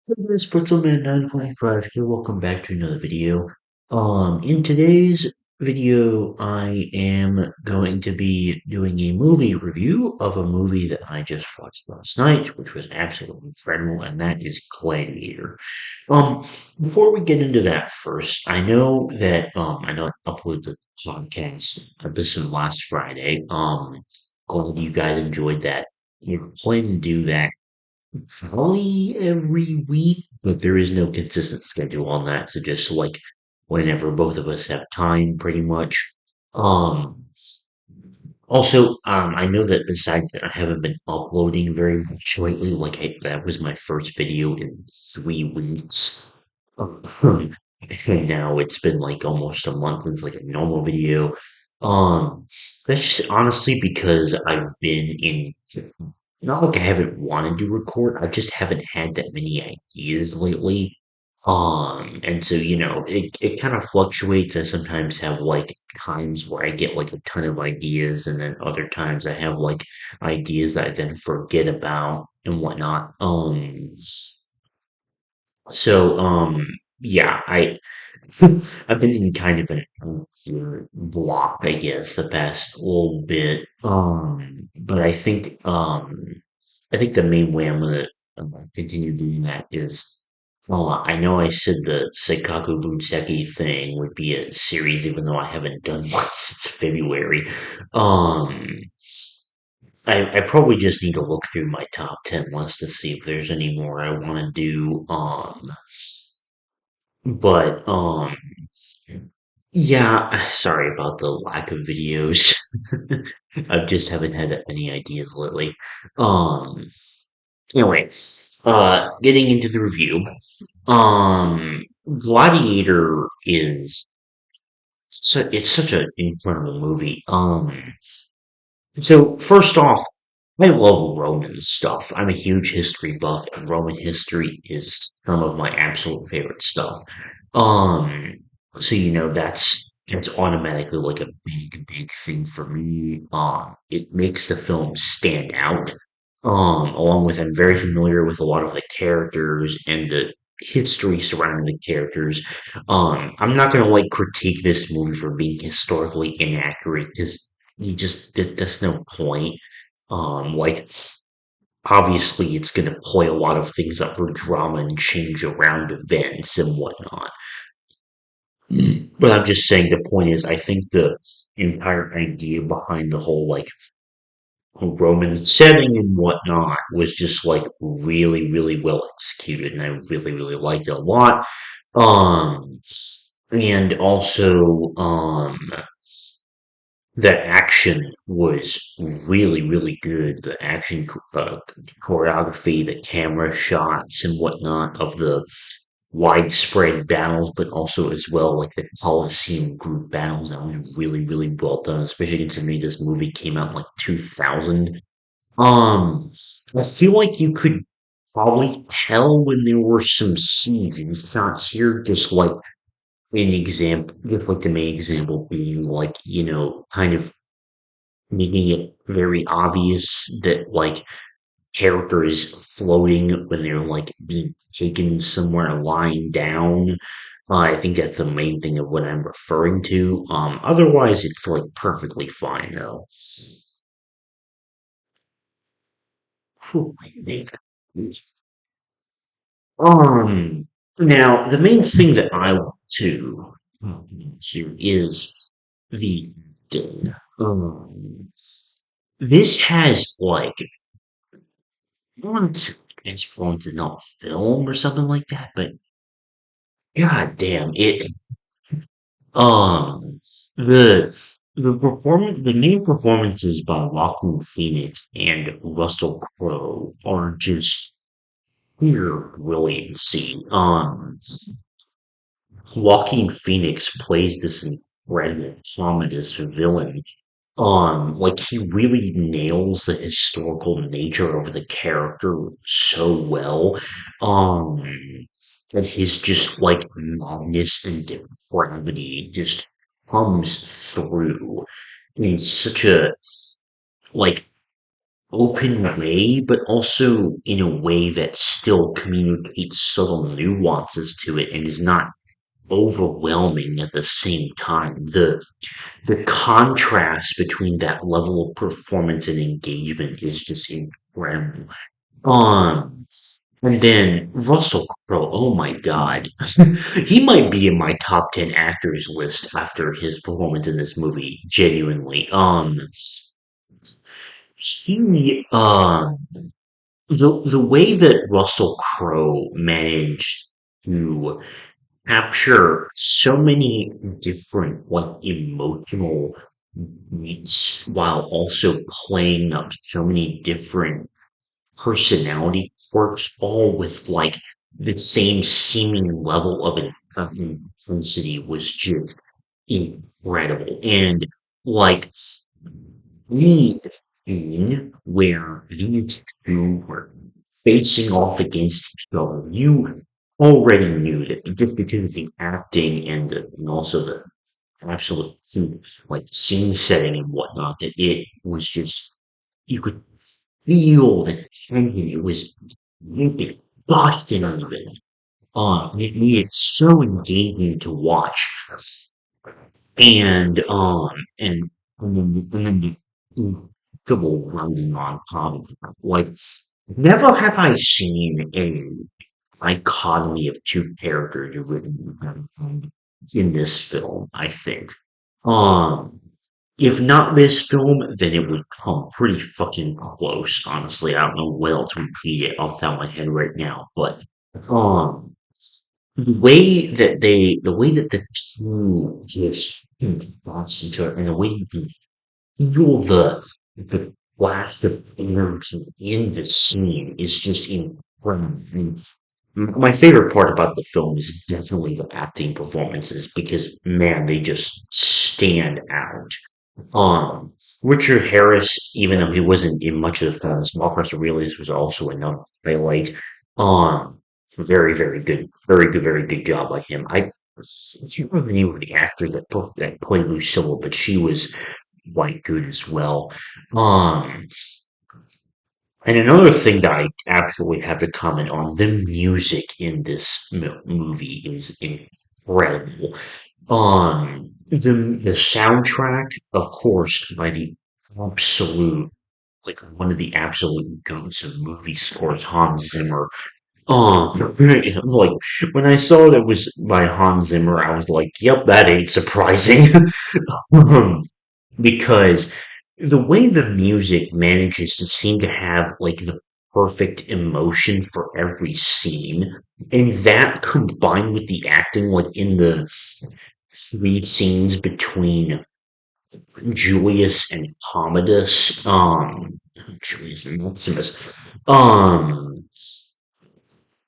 Hey, Splitzelman 925 here. Welcome back to another video. In today's video, I am going to be doing a movie review of a movie that I just watched last night, which was absolutely incredible, and that is Gladiator. Um, Before we get into that first, I know I uploaded the podcast this last Friday. Glad you guys enjoyed that. You're planning to do that probably every week, but there is no consistent schedule on that. So just like whenever both of us have time, pretty much. Um, I know that besides that, I haven't been uploading very much lately. That was my first video in 3 weeks. Um, and now it's been like almost a month since like a normal video. Um, that's just honestly because I've been in not like I haven't wanted to record, I just haven't had that many ideas lately. And so, it kind of fluctuates. I sometimes have like times where I get like a ton of ideas, and then other times I have like ideas that I then forget about and whatnot. So, yeah, I've been in kind of an block, I guess, the past little bit. But I think the main way I'm gonna continue doing that is, I know I said the Seikaku Bunseki thing would be a series, even though I haven't done one since February. Um, I probably just need to look through my top 10 list to see if there's any more I want to do. But Yeah, sorry about the lack of videos. I just haven't had that many ideas lately. Um, anyway, getting into the review. Gladiator is it's such an incredible movie. So first off, I love Roman stuff. I'm a huge history buff, and Roman history is some of my absolute favorite stuff. Um, so that's automatically like a big thing for me. It makes the film stand out. Along with I'm very familiar with a lot of the characters and the history surrounding the characters. I'm not gonna like critique this movie for being historically inaccurate because there's no point. Like obviously it's going to play a lot of things up for drama and change around events and whatnot. But I'm just saying the point is, I think the entire idea behind the whole like Roman setting and whatnot was just like really well executed, and I really liked it a lot. Um, and also, the action was really good. The action choreography, the camera shots and whatnot of the widespread battles, but also as well like the Colosseum group battles that was really well done, especially considering this movie came out in like 2000. Um, I feel like you could probably tell when there were some scenes shots here, just like an example, just like the main example being like, kind of making it very obvious that like character is floating when they're like being taken somewhere lying down. I think that's the main thing of what I'm referring to. Otherwise it's like perfectly fine though. Whew, I think. Now the main thing that I want to here is the um this has like want it's going to not film or something like that, but god damn it. Um the the main performances by Joaquin Phoenix and Russell Crowe are just pure brilliancy. Joaquin Phoenix plays this incredible ominous villain. Like he really nails the historical nature of the character so well. Um, and his just like madness and depravity just comes through in such a like open way, but also in a way that still communicates subtle nuances to it and is not overwhelming at the same time. The contrast between that level of performance and engagement is just incredible. Um, and then Russell Crowe, oh my God. He might be in my top 10 actors list after his performance in this movie, genuinely. He, the way that Russell Crowe managed to capture so many different, like, emotional beats while also playing up so many different personality quirks, all with like the same seeming level of intensity was just incredible. And like the scene where these two were facing off against each other, you already knew that just because of the acting and also the absolute like scene setting and whatnot, that it was just you could feel the tension. It was exhausting even. It made it so engaging to watch. And and then the incredible writing on top of that. Like never have I seen a dichotomy of two characters written in this film, I think. Um if not this film, then it would come pretty fucking close, honestly. I don't know what else would beat it off the top of my head right now, but um the way that the two just bounce each other and the way you can feel the flash of energy in the scene is just incredible. And my favorite part about the film is definitely the acting performances because man, they just stand out. Richard Harris, even though he wasn't in much of the film, Small Press of Realities was also another highlight. Um, very good, very good job by him. I can't remember the name of the actor that played Lucilla, but she was quite good as well. Um, and another thing that I absolutely have to comment on, the music in this movie is incredible. The soundtrack, of course, by the absolute, like one of the absolute goats of movie scores, Hans Zimmer. Like when I saw that was by Hans Zimmer, I was like, "Yep, that ain't surprising." Um, because the way the music manages to seem to have like the perfect emotion for every scene, and that combined with the acting, like in the three scenes between Julius and Commodus, Julius and Maximus,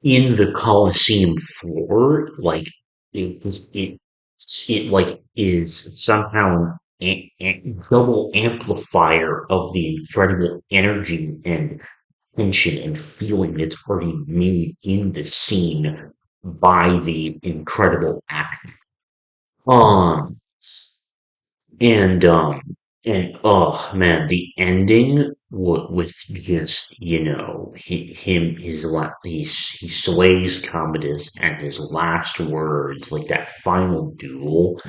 in the Colosseum floor, like it it like is somehow double amplifier of the incredible energy and tension and feeling that's already made in the scene by the incredible act. Um, And oh man, the ending with just he slays Commodus and his last words, like that final duel.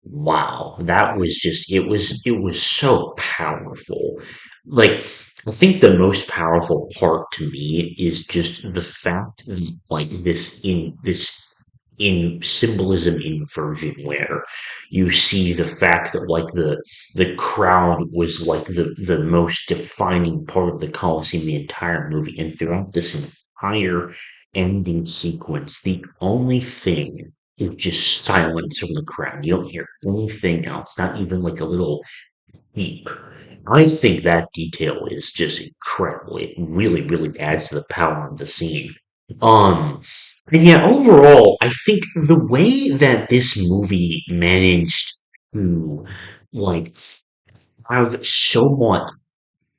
Wow, that was just it was so powerful. Like I think the most powerful part to me is just the fact that like this in symbolism inversion where you see the fact that like the crowd was like the most defining part of the Colosseum the entire movie and throughout this entire ending sequence the only thing is just silence from the crowd. You don't hear anything else, not even like a little beep. I think that detail is just incredible. It really adds to the power of the scene. Um, and yeah, overall, I think the way that this movie managed to like have so much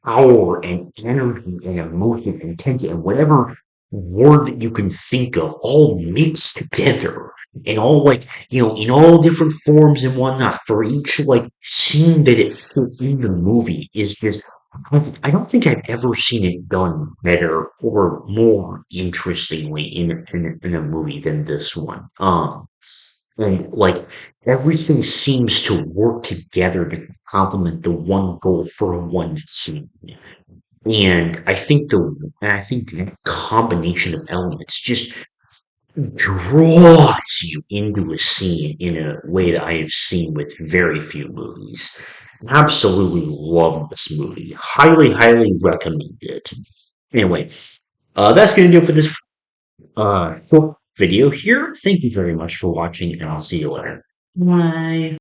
power and energy and emotion and tension and whatever word that you can think of all mixed together and all like in all different forms and whatnot for each like scene that it fits in the movie is just I don't think I've ever seen it done better or more interestingly in a movie than this one. And like everything seems to work together to complement the one goal for one scene. And I think that combination of elements just draws you into a scene in a way that I have seen with very few movies. Absolutely love this movie. Highly, highly recommend it. Anyway, that's gonna do it for this short video here. Thank you very much for watching, and I'll see you later. Bye.